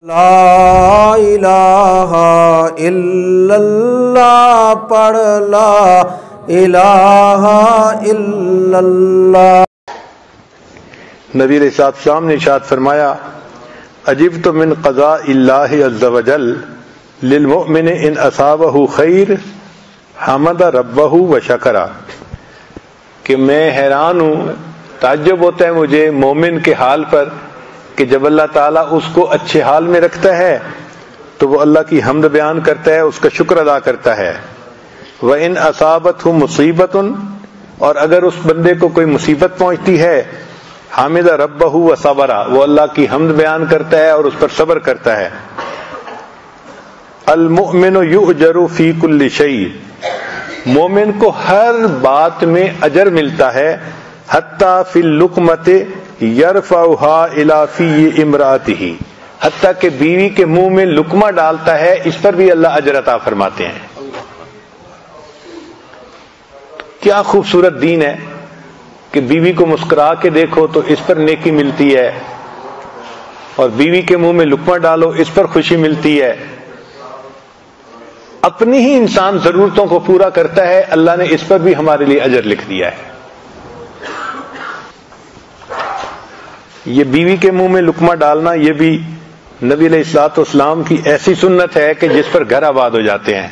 لا الہ الا اللہ پڑھ لا الہ الا اللہ۔ نبی علیہ السلام نے ارشاد فرمایا عجبت من قضاء اللہ عز وجل للمؤمن ان اصابہ خیر حمد ربہ وشکر، کہ میں حیران ہوں، تعجب ہوتا ہے مجھے مومن کے حال پر کہ جب اللہ تعالیٰ اس کو اچھے حال میں رکھتا ہے تو وہ اللہ کی حمد بیان کرتا ہے، اس کا شکر ادا کرتا ہے۔ وَإِنْ أَصَابَتْهُ مُصِیبَةٌ، اور اگر اس بندے کو کوئی مصیبت پہنچتی ہے، حامد ربہ وصبر، وہ اللہ کی حمد بیان کرتا ہے اور اس پر صبر کرتا ہے۔ المؤمن یؤجر فی کل شیء، مومن کو ہر بات میں اجر ملتا ہے، حتی فی اللقمۃ یرفعها الی فی امرأتہ، حتیٰ کہ بیوی کے منہ میں لقمہ ڈالتا ہے اس پر بھی اللہ اجر عطا فرماتے ہیں۔ کیا خوبصورت دین ہے کہ بیوی کو مسکرا کے دیکھو تو اس پر نیکی ملتی ہے، اور بیوی کے منہ میں لقمہ ڈالو اس پر خوشی ملتی ہے۔ اپنی ہی انسان ضرورتوں کو پورا کرتا ہے، اللہ نے اس پر بھی ہمارے لیے اجر لکھ دیا ہے۔ یہ بیوی کے منہ میں لقمہ ڈالنا یہ بھی نبی علیہ الصلوۃ والسلام کی ایسی سنت ہے کہ جس پر گھر آباد ہو جاتے ہیں۔